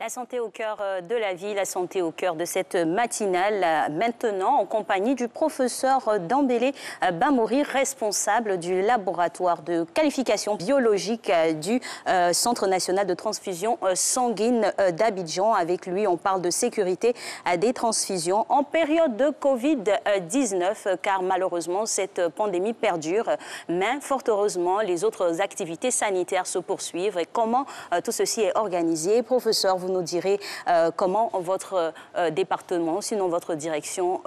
La santé au cœur de la vie, la santé au cœur de cette matinale. Maintenant, en compagnie du professeur Dambélé Bamori, responsable du laboratoire de qualification biologique du Centre national de transfusion sanguine d'Abidjan. Avec lui, on parle de sécurité des transfusions en période de Covid-19, car malheureusement, cette pandémie perdure. Mais fort heureusement, les autres activités sanitaires se poursuivent. Et comment tout ceci est organisé? Professeur, vous nous direz comment votre département, sinon votre direction,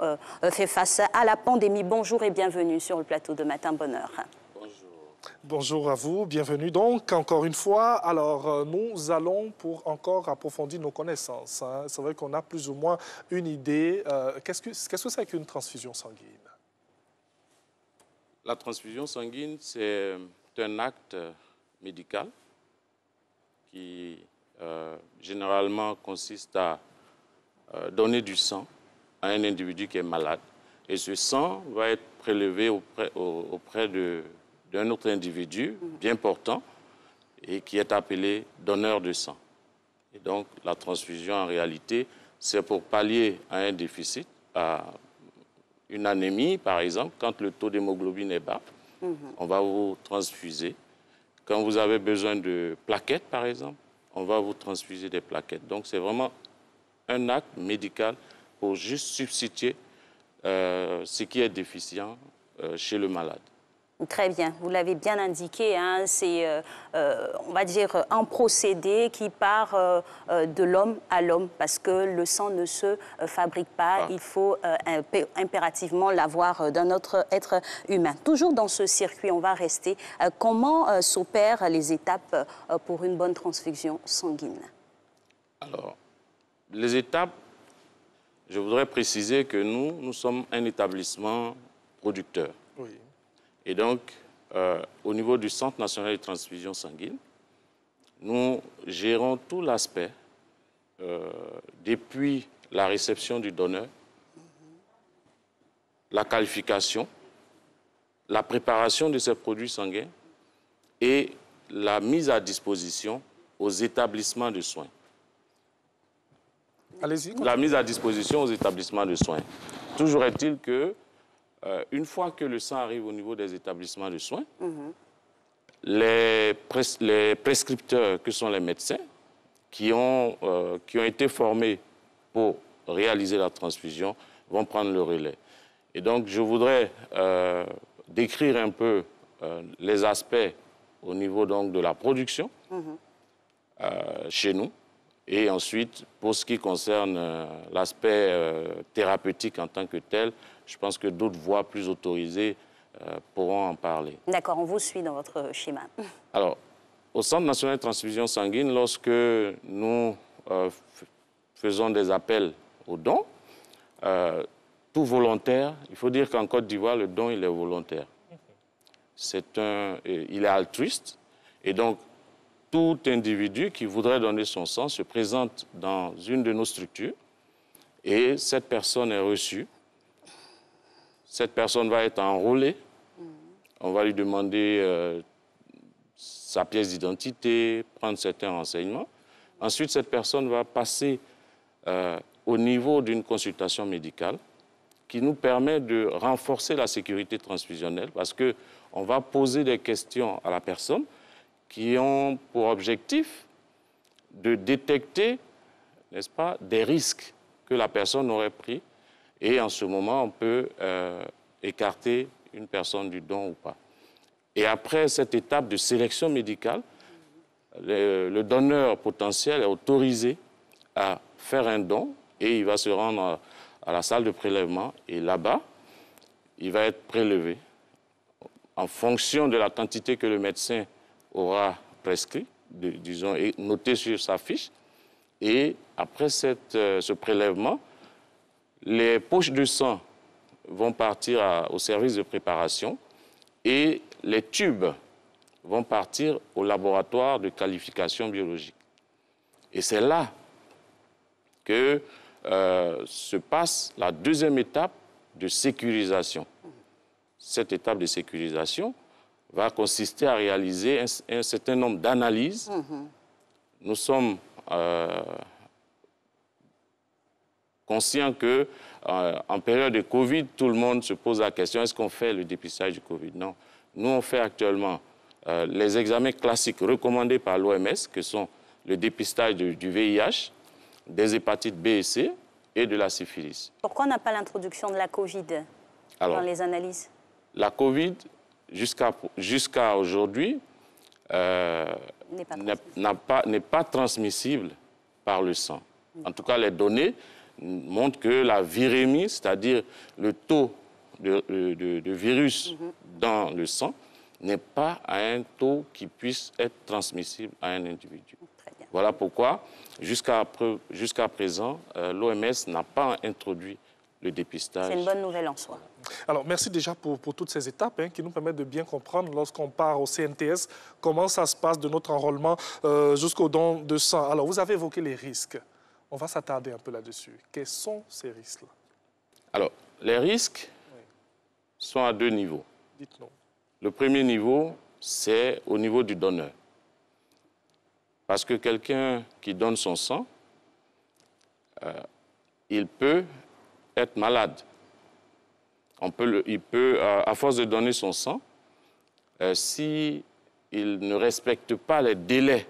fait face à la pandémie. Bonjour et bienvenue sur le plateau de Matin Bonheur. Bonjour à vous, bienvenue donc encore une fois. Alors nous allons pour encore approfondir nos connaissances. C'est vrai qu'on a plus ou moins une idée. Qu'est-ce que c'est qu'une transfusion sanguine? La transfusion sanguine, c'est un acte médical qui généralement consiste à donner du sang à un individu qui est malade. Et ce sang va être prélevé auprès d'un autre individu bien portant et qui est appelé donneur de sang. Et donc, la transfusion, en réalité, c'est pour pallier à un déficit, à une anémie, par exemple. Quand le taux d'hémoglobine est bas, on va vous transfuser. Quand vous avez besoin de plaquettes, par exemple, on va vous transfuser des plaquettes. Donc, c'est vraiment un acte médical pour juste substituer ce qui est déficient chez le malade. Très bien, vous l'avez bien indiqué, hein, c'est, on va dire, un procédé qui part de l'homme à l'homme, parce que le sang ne se fabrique pas, il faut impérativement l'avoir d'un autre être humain. Toujours dans ce circuit, on va rester. Comment s'opèrent les étapes pour une bonne transfusion sanguine? Alors, les étapes, je voudrais préciser que nous sommes un établissement producteur. Oui. Et donc, au niveau du Centre national de transfusion sanguine, nous gérons tout l'aspect depuis la réception du donneur, la qualification, la préparation de ces produits sanguins et la mise à disposition aux établissements de soins. Allez-y. La mise à disposition aux établissements de soins. Toujours est-il que une fois que le sang arrive au niveau des établissements de soins, les prescripteurs, que sont les médecins, qui ont été formés pour réaliser la transfusion, vont prendre le relais. Et donc, je voudrais décrire un peu les aspects au niveau donc, de la production chez nous. Et ensuite, pour ce qui concerne l'aspect thérapeutique en tant que tel, je pense que d'autres voies plus autorisées pourront en parler. D'accord, on vous suit dans votre schéma. Alors, au Centre national de transfusion sanguine, lorsque nous faisons des appels aux dons, tout volontaire, il faut dire qu'en Côte d'Ivoire, le don, il est volontaire. Il est altruiste. Et donc, tout individu qui voudrait donner son sang se présente dans une de nos structures et cette personne est reçue. Cette personne va être enrôlée. On va lui demander sa pièce d'identité, prendre certains renseignements. Ensuite, cette personne va passer au niveau d'une consultation médicale qui nous permet de renforcer la sécurité transfusionnelle parce qu'on va poser des questions à la personne qui ont pour objectif de détecter, n'est-ce pas, des risques que la personne aurait pris. Et en ce moment, on peut écarter une personne du don ou pas. Et après cette étape de sélection médicale, le donneur potentiel est autorisé à faire un don et il va se rendre à la salle de prélèvement. Et là-bas, il va être prélevé en fonction de la quantité que le médecin aura prescrit, disons, et noté sur sa fiche. Et après ce prélèvement, les poches de sang vont partir au service de préparation et les tubes vont partir au laboratoire de qualification biologique. Et c'est là que se passe la deuxième étape de sécurisation. Cette étape de sécurisation va consister à réaliser un certain nombre d'analyses. Nous sommes conscient que en période de Covid, tout le monde se pose la question, est-ce qu'on fait le dépistage du Covid? Non. Nous, on fait actuellement les examens classiques recommandés par l'OMS, que sont le dépistage du VIH, des hépatites B et C et de la syphilis. Pourquoi on n'a pas l'introduction de la Covid dans les analyses? La Covid, jusqu'à aujourd'hui, n'est pas transmissible par le sang. En tout cas, les données montrent que la virémie, c'est-à-dire le taux de virus dans le sang, n'est pas à un taux qui puisse être transmissible à un individu. Voilà pourquoi, jusqu'à présent, l'OMS n'a pas introduit le dépistage. C'est une bonne nouvelle en soi. Alors, merci déjà pour toutes ces étapes qui nous permettent de bien comprendre lorsqu'on part au CNTS, comment ça se passe de notre enrôlement jusqu'au don de sang. Alors, vous avez évoqué les risques. On va s'attarder un peu là-dessus. Quels sont ces risques-là? Alors, les risques sont à deux niveaux. Dites-nous. Le premier niveau, c'est au niveau du donneur. Parce que quelqu'un qui donne son sang, il peut être malade. Il peut, à force de donner son sang, s'il ne respecte pas les délais,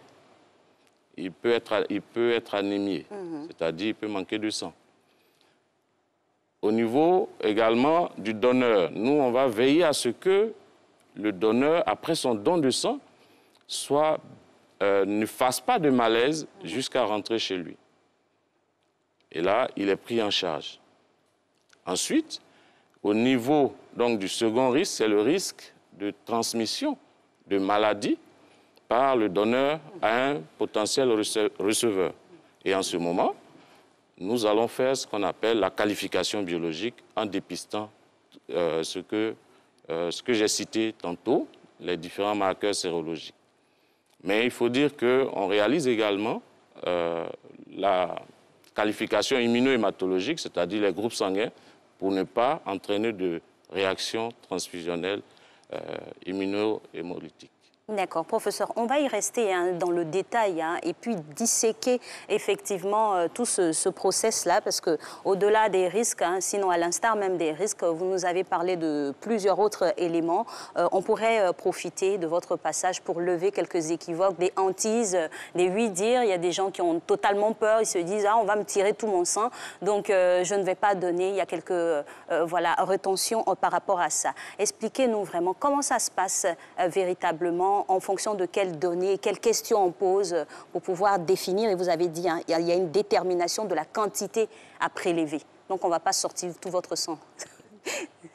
il peut être anémié, c'est-à-dire il peut manquer de sang. Au niveau également du donneur, nous, on va veiller à ce que le donneur, après son don de sang, ne fasse pas de malaise jusqu'à rentrer chez lui. Et là, il est pris en charge. Ensuite, au niveau donc, du second risque, c'est le risque de transmission de maladie par le donneur à un potentiel receveur. Et en ce moment, nous allons faire ce qu'on appelle la qualification biologique en dépistant ce que j'ai cité tantôt, les différents marqueurs sérologiques. Mais il faut dire qu'on réalise également la qualification immunohématologique, c'est-à-dire les groupes sanguins, pour ne pas entraîner de réactions transfusionnelles immunohémolytiques. D'accord, professeur, on va y rester dans le détail et puis disséquer effectivement tout ce process-là, parce qu'au-delà des risques, sinon à l'instar même des risques, vous nous avez parlé de plusieurs autres éléments. On pourrait profiter de votre passage pour lever quelques équivoques, des hantises, des oui-dire. Il y a des gens qui ont totalement peur, ils se disent « Ah, on va me tirer tout mon sang, donc je ne vais pas donner ». Il y a quelques retentions par rapport à ça. Expliquez-nous vraiment comment ça se passe véritablement, en fonction de quelles données, quelles questions on pose pour pouvoir définir. Et vous avez dit, il y a une détermination de la quantité à prélever. Donc, on ne va pas sortir tout votre sang.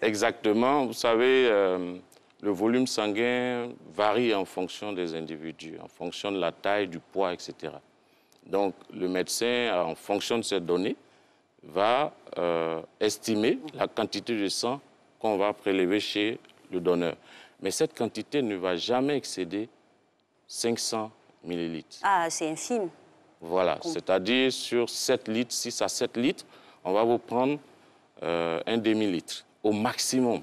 Exactement. Vous savez, le volume sanguin varie en fonction des individus, en fonction de la taille, du poids, etc. Donc, le médecin, en fonction de ces données, va estimer la quantité de sang qu'on va prélever chez le donneur. Mais cette quantité ne va jamais excéder 500 millilitres. Ah, c'est infime. Voilà, c'est-à-dire sur 7 litres, 6 à 7 litres, on va vous prendre un demi-litre au maximum.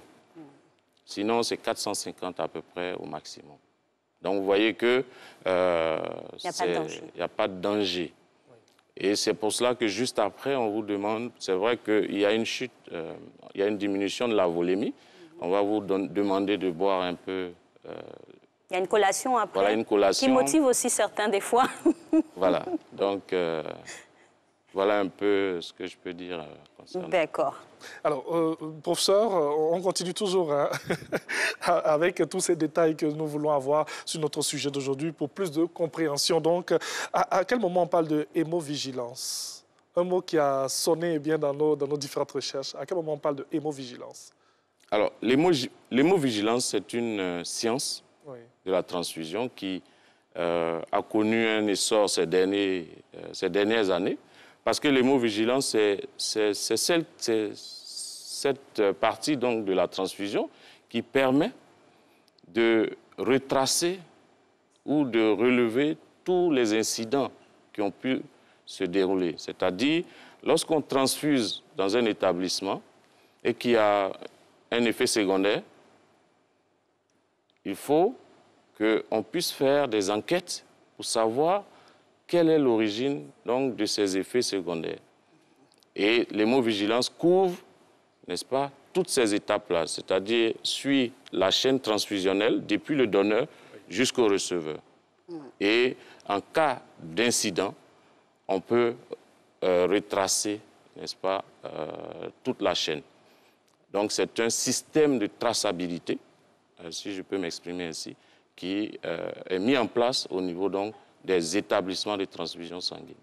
Sinon, c'est 450 à peu près au maximum. Donc, vous voyez qu'il n'y a pas de danger. Et c'est pour cela que juste après, on vous demande, c'est vrai qu'il y a une chute, il y a une diminution de la volémie. On va vous demander de boire un peu. Il y a une collation après, voilà, une collation qui motive aussi certains des fois. Voilà, donc voilà un peu ce que je peux dire concernant. D'accord. Alors, professeur, on continue toujours avec tous ces détails que nous voulons avoir sur notre sujet d'aujourd'hui pour plus de compréhension. Donc, à quel moment on parle de hémovigilance? Un mot qui a sonné bien dans nos différentes recherches. À quel moment on parle de hémovigilance? Alors, l'hémovigilance, c'est une science de la transfusion qui a connu un essor ces dernières années, parce que l'hémovigilance, c'est cette partie donc, de la transfusion qui permet de retracer ou de relever tous les incidents qui ont pu se dérouler. C'est-à-dire, lorsqu'on transfuse dans un établissement et qu'il y a un effet secondaire, il faut qu'on puisse faire des enquêtes pour savoir quelle est l'origine donc de ces effets secondaires. Et l'hémovigilance couvre, n'est-ce pas, toutes ces étapes-là, c'est-à-dire suit la chaîne transfusionnelle depuis le donneur jusqu'au receveur. Et en cas d'incident, on peut retracer, n'est-ce pas, toute la chaîne. Donc c'est un système de traçabilité, si je peux m'exprimer ainsi, qui est mis en place au niveau donc, des établissements de transfusion sanguine.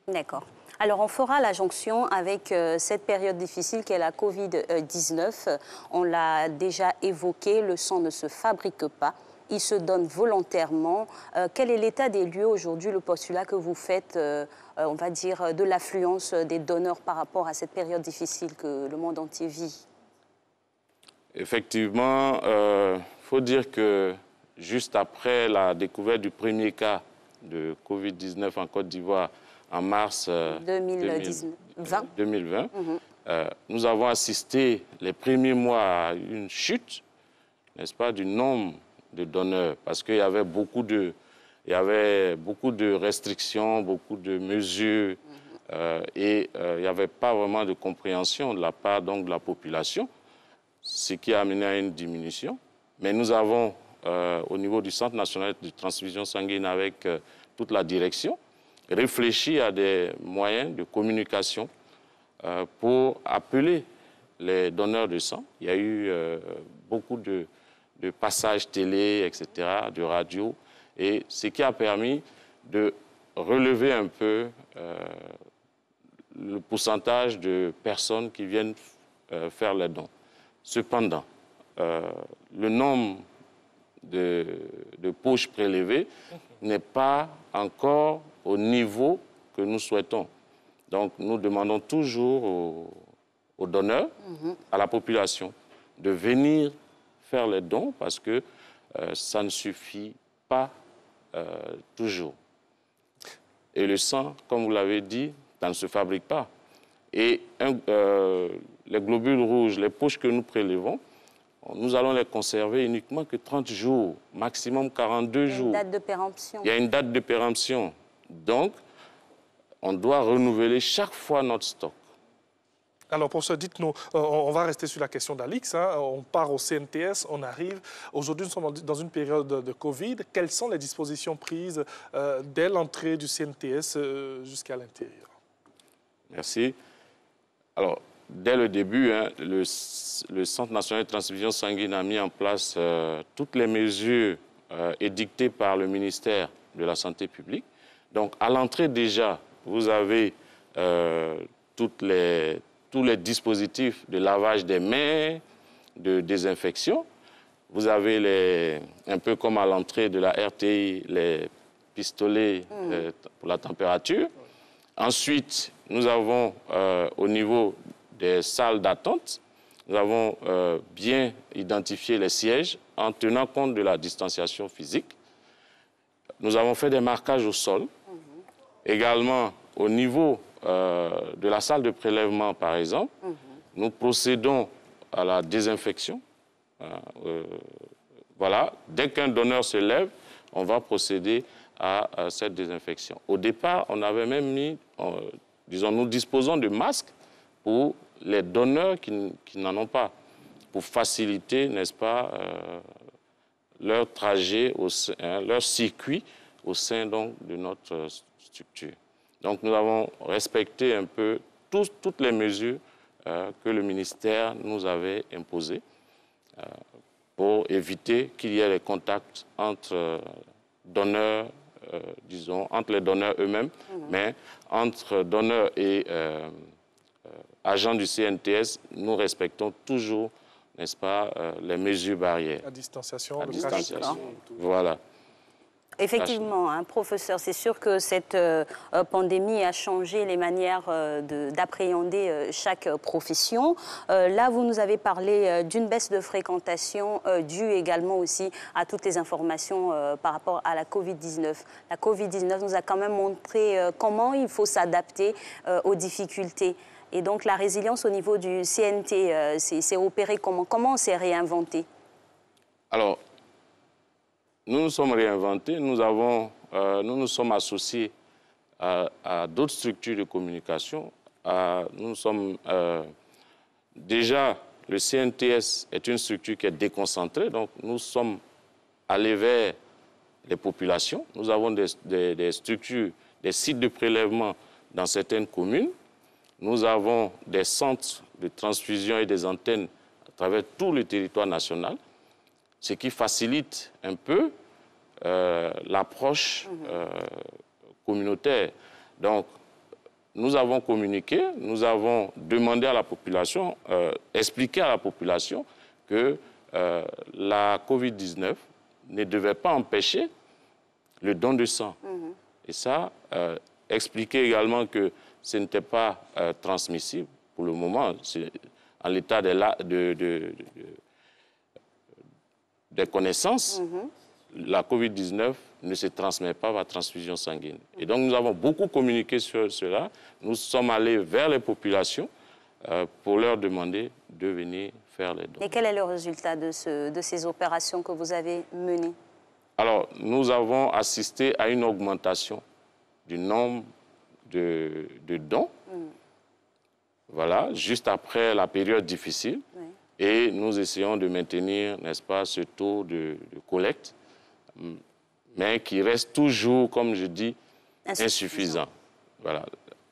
D'accord. Alors, on fera la jonction avec cette période difficile qu'est la Covid-19. On l'a déjà évoqué, le sang ne se fabrique pas, il se donne volontairement. Quel est l'état des lieux aujourd'hui, le postulat que vous faites, on va dire, de l'affluence des donneurs par rapport à cette période difficile que le monde entier vit? Effectivement, faut dire que juste après la découverte du premier cas de Covid-19 en Côte d'Ivoire, en mars 2020, nous avons assisté les premiers mois à une chute, n'est-ce pas, du nombre de donneurs, parce qu'il y avait beaucoup de restrictions, beaucoup de mesures, et il n'y avait pas vraiment de compréhension de la part donc, de la population, ce qui a amené à une diminution. Mais nous avons, au niveau du Centre national de transfusion sanguine, avec toute la direction, réfléchi à des moyens de communication pour appeler les donneurs de sang. Il y a eu beaucoup de passages télé, etc., de radio, et ce qui a permis de relever un peu le pourcentage de personnes qui viennent faire les dons. Cependant, le nombre de poches prélevées n'est pas encore au niveau que nous souhaitons. Donc, nous demandons toujours aux donneurs, à la population, de venir faire les dons parce que ça ne suffit pas toujours. Et le sang, comme vous l'avez dit, ça ne se fabrique pas. Et les globules rouges, les poches que nous prélevons, nous allons les conserver uniquement que 30 jours, maximum 42 jours. Il y a une date de péremption. Il y a une date de péremption. Donc, on doit renouveler chaque fois notre stock. Alors, professeur, dites-nous, on va rester sur la question d'Alix. Hein. On part au CNTS, on arrive. Aujourd'hui, nous sommes dans une période de Covid. Quelles sont les dispositions prises dès l'entrée du CNTS jusqu'à l'intérieur? Merci. Alors, dès le début, hein, le Centre national de transfusion sanguine a mis en place toutes les mesures édictées par le ministère de la Santé publique. Donc, à l'entrée déjà, vous avez tous les dispositifs de lavage des mains, de désinfection. Vous avez, un peu comme à l'entrée de la RTI, les pistolets pour la température. Ensuite, nous avons, au niveau des salles d'attente, nous avons bien identifié les sièges en tenant compte de la distanciation physique. Nous avons fait des marquages au sol. Également, au niveau de la salle de prélèvement, par exemple, nous procédons à la désinfection. Voilà, dès qu'un donneur se lève, on va procéder à cette désinfection. Au départ, on avait même mis, disons, nous disposons de masques pour les donneurs qui n'en ont pas, pour faciliter, n'est-ce pas, leur trajet, leur circuit au sein donc, de notre structure. Donc nous avons respecté un peu toutes les mesures que le ministère nous avait imposées pour éviter qu'il y ait des contacts entre donneurs, disons, entre les donneurs eux-mêmes, mais entre donneurs et agents du CNTS, nous respectons toujours, n'est-ce pas, les mesures barrières. La distanciation, le distanciation. Voilà. Effectivement, hein, professeur, c'est sûr que cette pandémie a changé les manières d'appréhender chaque profession. Là, vous nous avez parlé d'une baisse de fréquentation due également aussi à toutes les informations par rapport à la Covid-19. La Covid-19 nous a quand même montré comment il faut s'adapter aux difficultés. Et donc, la résilience au niveau du CNT, c'est opéré comment? Comment on s'est réinventé? Alors, nous nous sommes réinventés, nous nous sommes associés à d'autres structures de communication nous sommes déjà, le CNTS est une structure qui est déconcentrée, donc nous sommes allés vers les populations. Nous avons des structures, des sites de prélèvement dans certaines communes. Nous avons des centres de transfusion et des antennes à travers tout le territoire national, ce qui facilite un peu l'approche communautaire. Donc, nous avons communiqué, nous avons demandé à la population, expliqué à la population que la Covid-19 ne devait pas empêcher le don de sang. Et ça, expliquer également que ce n'était pas transmissible pour le moment. En l'état des connaissances, la Covid-19 ne se transmet pas par transfusion sanguine. Et donc, nous avons beaucoup communiqué sur cela. Nous sommes allés vers les populations pour leur demander de venir faire les dons. Et quel est le résultat de ces opérations que vous avez menées? Alors, nous avons assisté à une augmentation du nombre de dons, voilà, juste après la période difficile. Oui. Et nous essayons de maintenir, n'est-ce pas, ce taux de collecte, mais qui reste toujours, comme je dis, insuffisant. Voilà.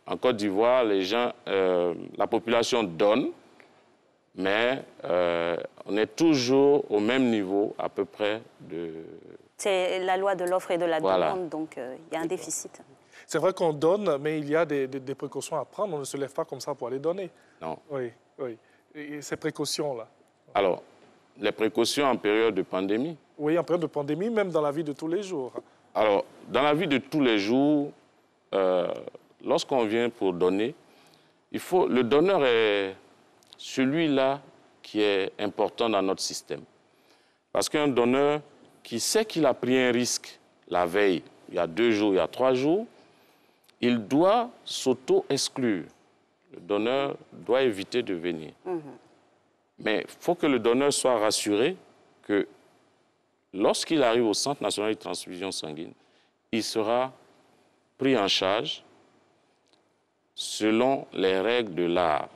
En Côte d'Ivoire, les gens, la population donne, mais on est toujours au même niveau, à peu près, de... C'est la loi de l'offre et de la demande, donc il y a un déficit. C'est vrai qu'on donne, mais il y a des précautions à prendre. On ne se lève pas comme ça pour aller donner. Non. Oui, oui. Et ces précautions-là? Alors, les précautions en période de pandémie? Oui, en période de pandémie, même dans la vie de tous les jours. Alors, dans la vie de tous les jours, lorsqu'on vient pour donner, le donneur est celui-là qui est important dans notre système. Parce qu'un donneur qui sait qu'il a pris un risque la veille, il y a 2 jours, il y a 3 jours, il doit s'auto-exclure. Le donneur doit éviter de venir. Mais il faut que le donneur soit rassuré que lorsqu'il arrive au Centre national de transfusion sanguine, il sera pris en charge selon les règles de l'art.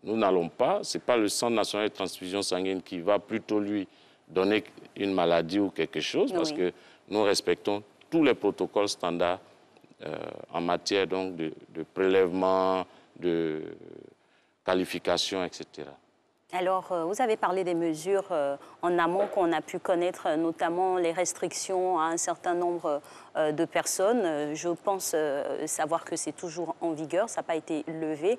Nous n'allons pas, ce n'est pas le Centre national de transfusion sanguine qui va plutôt lui donner une maladie ou quelque chose, parce que nous respectons tous les protocoles standards en matière donc, de prélèvement, de qualification, etc. Alors, vous avez parlé des mesures en amont qu'on a pu connaître, notamment les restrictions à un certain nombre de personnes. Je pense savoir que c'est toujours en vigueur, ça n'a pas été levé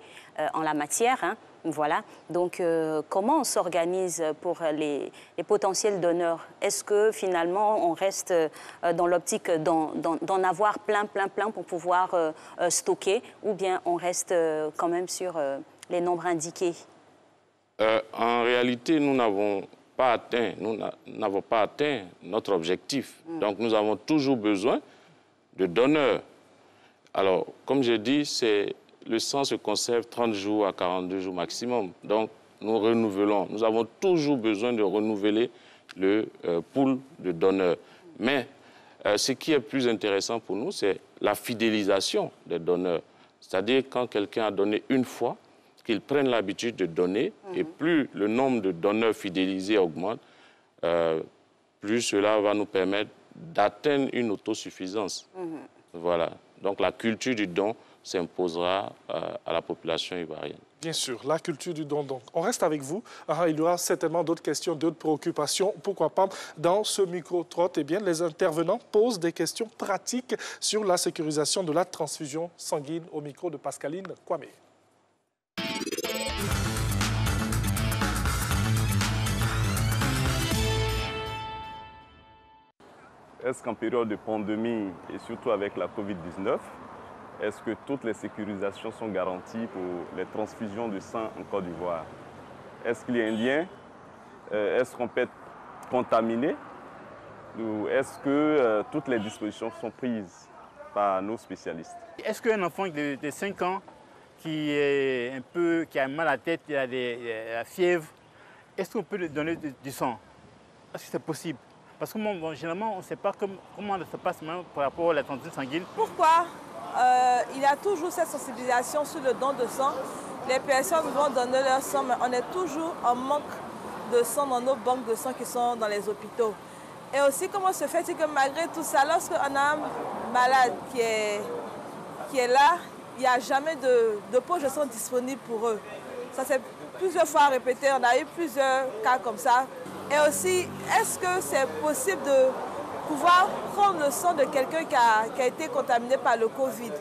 en la matière. Hein. Voilà. Donc, comment on s'organise pour les potentiels donneurs? Est-ce que finalement, on reste dans l'optique d'en avoir plein pour pouvoir stocker, ou bien on reste quand même sur les nombres indiqués? En réalité, nous n'avons pas atteint notre objectif. Donc, nous avons toujours besoin de donneurs. Alors, comme j'ai dit, le sang se conserve 30 jours à 42 jours maximum. Donc, nous renouvelons. Nous avons toujours besoin de renouveler le pool de donneurs. Mais ce qui est plus intéressant pour nous, c'est la fidélisation des donneurs. C'est-à-dire, quand quelqu'un a donné une fois, qu'ils prennent l'habitude de donner, et plus le nombre de donneurs fidélisés augmente, plus cela va nous permettre d'atteindre une autosuffisance. Voilà. Donc la culture du don s'imposera à la population ivoirienne. Bien sûr, la culture du don. Donc, on reste avec vous. Il y aura certainement d'autres questions, d'autres préoccupations. Pourquoi pas, dans ce micro-trottoir, les intervenants posent des questions pratiques sur la sécurisation de la transfusion sanguine au micro de Pascaline Kwame. Est-ce qu'en période de pandémie, et surtout avec la Covid-19, est-ce que toutes les sécurisations sont garanties pour les transfusions de sang en Côte d'Ivoire? Est-ce qu'il y a un lien? Est-ce qu'on peut être contaminé? Ou est-ce que toutes les dispositions sont prises par nos spécialistes? Est-ce qu'un enfant de 5 ans qui a mal à la tête, il a la fièvre, est-ce qu'on peut lui donner du sang? Est-ce que c'est possible? Parce que généralement, on ne sait pas comment ça se passe même par rapport à la transfusion sanguine. Pourquoi il y a toujours cette sensibilisation sur le don de sang. Les personnes vont donner leur sang, mais on est toujours en manque de sang dans nos banques de sang qui sont dans les hôpitaux. Et aussi, comment se fait-il que malgré tout ça, lorsqu'on a un malade qui est là, il n'y a jamais de poche de sang disponible pour eux. Ça s'est plusieurs fois répété, on a eu plusieurs cas comme ça. Et aussi, est-ce que c'est possible de pouvoir prendre le sang de quelqu'un qui a été contaminé par le Covid?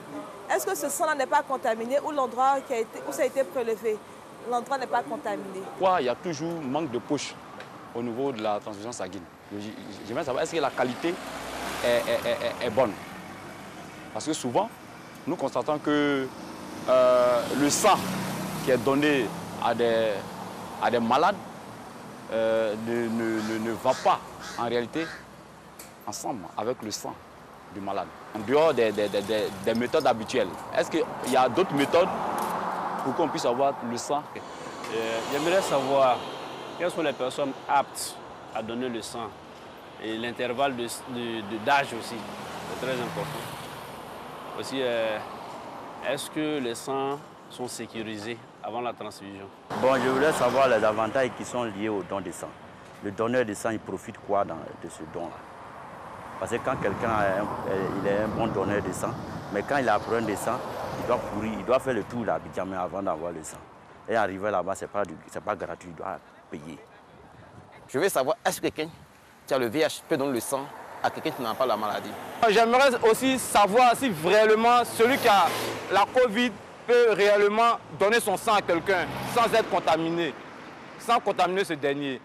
Est-ce que ce sang-là n'est pas contaminé ou l'endroit où ça a été prélevé, l'endroit n'est pas contaminé? Il y a toujours manque de poche au niveau de la transfusion sanguine. J'aimerais savoir, est-ce que la qualité est bonne? Parce que souvent, nous constatons que le sang qui est donné à des malades ne va pas en réalité ensemble avec le sang du malade. En dehors des méthodes habituelles, est-ce qu'il y a d'autres méthodes pour qu'on puisse avoir le sang? J'aimerais savoir quelles sont les personnes aptes à donner le sang et l'intervalle d'âge aussi, c'est très important. Aussi, est-ce que les sangs sont sécurisés avant la transfusion? Bon, je voudrais savoir les avantages qui sont liés au don de sang. Le donneur de sang, il profite quoi de ce don-là? Parce que quand quelqu'un est un bon donneur de sang, mais quand il a un problème de sang, il doit courir, il doit faire le tour là, avant d'avoir le sang. Et arriver là-bas, ce n'est pas gratuit, il doit payer. Je veux savoir, est-ce que quelqu'un qui a le VIH peut donner le sang à quelqu'un qui n'a pas la maladie? J'aimerais aussi savoir si réellement celui qui a la Covid peut réellement donner son sang à quelqu'un sans être contaminé, sans contaminer ce dernier.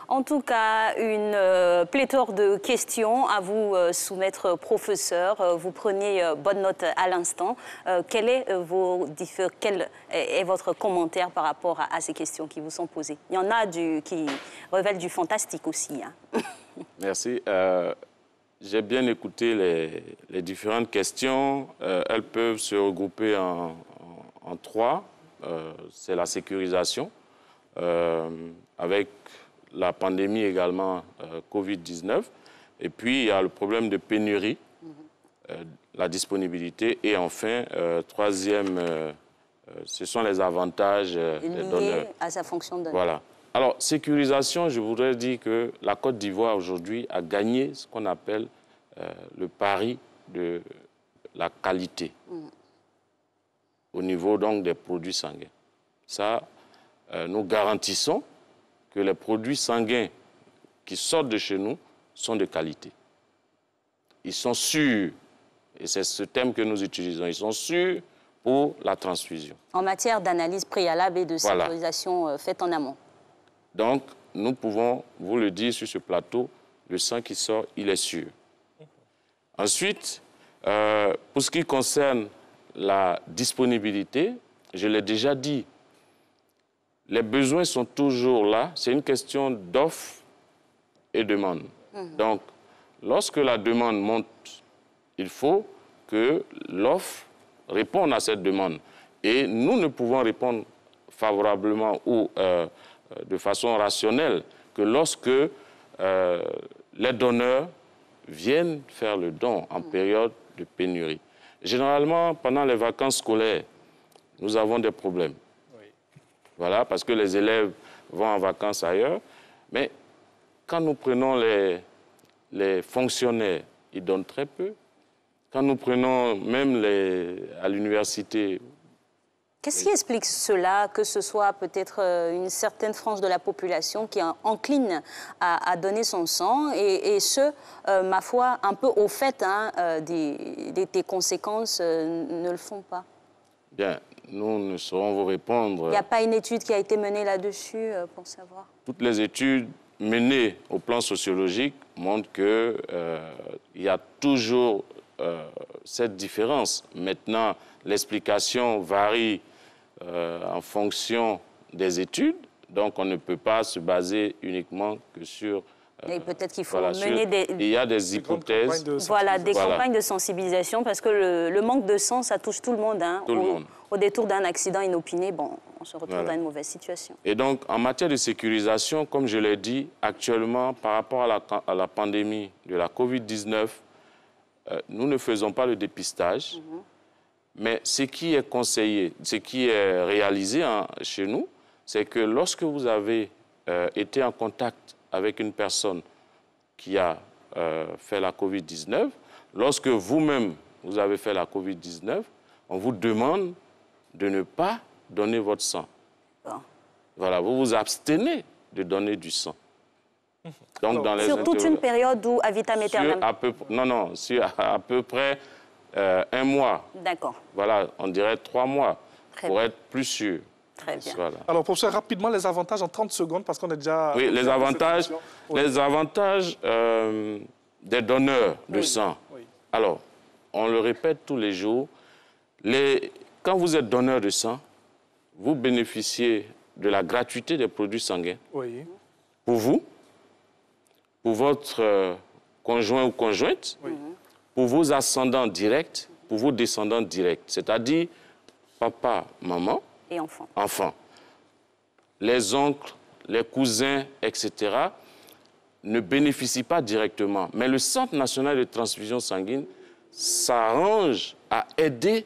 En tout cas, une pléthore de questions à vous soumettre, professeur. Vous prenez bonne note à l'instant. Quel est votre commentaire par rapport à ces questions qui vous sont posées? Il y en a qui révèlent du fantastique aussi. Hein. Merci. J'ai bien écouté les différentes questions. Elles peuvent se regrouper en trois. C'est la sécurisation, avec la pandémie également Covid-19. Et puis, il y a le problème de pénurie, la disponibilité. Et enfin, troisième, ce sont les avantages des donneurs. Liés à sa fonction de donneur. Voilà. Alors, sécurisation, je voudrais dire que la Côte d'Ivoire aujourd'hui a gagné ce qu'on appelle le pari de la qualité au niveau donc des produits sanguins. Ça, nous garantissons que les produits sanguins qui sortent de chez nous sont de qualité. Ils sont sûrs, et c'est ce thème que nous utilisons, ils sont sûrs pour la transfusion. En matière d'analyse préalable et de sécurisation faite en amont. Donc, nous pouvons vous le dire sur ce plateau, le sang qui sort, il est sûr. Ensuite, pour ce qui concerne la disponibilité, je l'ai déjà dit, les besoins sont toujours là. C'est une question d'offre et demande. Donc, lorsque la demande monte, il faut que l'offre réponde à cette demande. Et nous ne pouvons répondre favorablement ou de façon rationnelle que lorsque les donneurs viennent faire le don en période de pénurie. Généralement, pendant les vacances scolaires, nous avons des problèmes. Voilà, parce que les élèves vont en vacances ailleurs. Mais quand nous prenons les fonctionnaires, ils donnent très peu. Quand nous prenons même à l'université... Qu'est-ce qui explique cela, que ce soit peut-être une certaine frange de la population qui est encline à donner son sang et ce, ma foi, un peu au fait des conséquences, ne le font pas? Bien, nous ne saurons vous répondre. Il n'y a pas une étude qui a été menée là-dessus pour savoir? Toutes les études menées au plan sociologique montrent qu'il y a toujours cette différence. Maintenant, l'explication varie en fonction des études, donc on ne peut pas se baser uniquement que sur... Et peut-être qu'il faut mener il y a des hypothèses. Des campagnes de sensibilisation, parce que le manque de sang, ça touche tout le monde. Hein. Tout le monde. Au détour d'un accident inopiné, bon, on se retrouve dans une mauvaise situation. Et donc, en matière de sécurisation, comme je l'ai dit, actuellement, par rapport à la pandémie de la Covid-19, nous ne faisons pas le dépistage, mais ce qui est conseillé, ce qui est réalisé chez nous, c'est que lorsque vous avez été en contact avec une personne qui a fait la COVID-19, lorsque vous-même, vous avez fait la COVID-19, on vous demande de ne pas donner votre sang. Voilà, vous vous abstenez de donner du sang. Donc, dans les sur toute une période où à vitam aeternam. Sur à peu près 1 mois. D'accord. Voilà, on dirait 3 mois, pour être plus sûr. Très bien. Voilà. Alors, professeur, rapidement, les avantages en 30 secondes, parce qu'on est déjà... Oui, les avantages, des donneurs de sang. Oui. Alors, on le répète tous les jours, quand vous êtes donneur de sang, vous bénéficiez de la gratuité des produits sanguins. Oui. Pour vous, pour votre conjoint ou conjointe, pour vos ascendants directs, pour vos descendants directs, c'est-à-dire papa, maman, et enfants. Enfants. Les oncles, les cousins, etc., ne bénéficient pas directement. Mais le Centre national de transfusion sanguine s'arrange à aider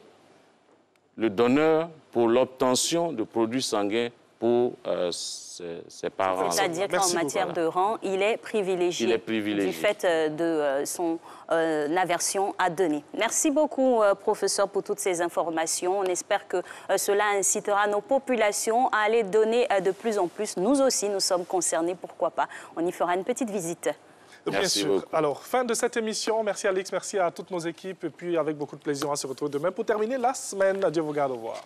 le donneur pour l'obtention de produits sanguins pour ses parents. C'est-à-dire qu'en matière de rang, il est privilégié. Il est privilégié. Du fait de son aversion à donner. Merci beaucoup, professeur, pour toutes ces informations. On espère que cela incitera nos populations à aller donner de plus en plus. Nous aussi, nous sommes concernés, pourquoi pas. On y fera une petite visite. Bien sûr. Alors, fin de cette émission. Merci Alix, merci à toutes nos équipes. Et puis, avec beaucoup de plaisir, on se retrouve demain pour terminer la semaine. Dieu vous garde, au revoir.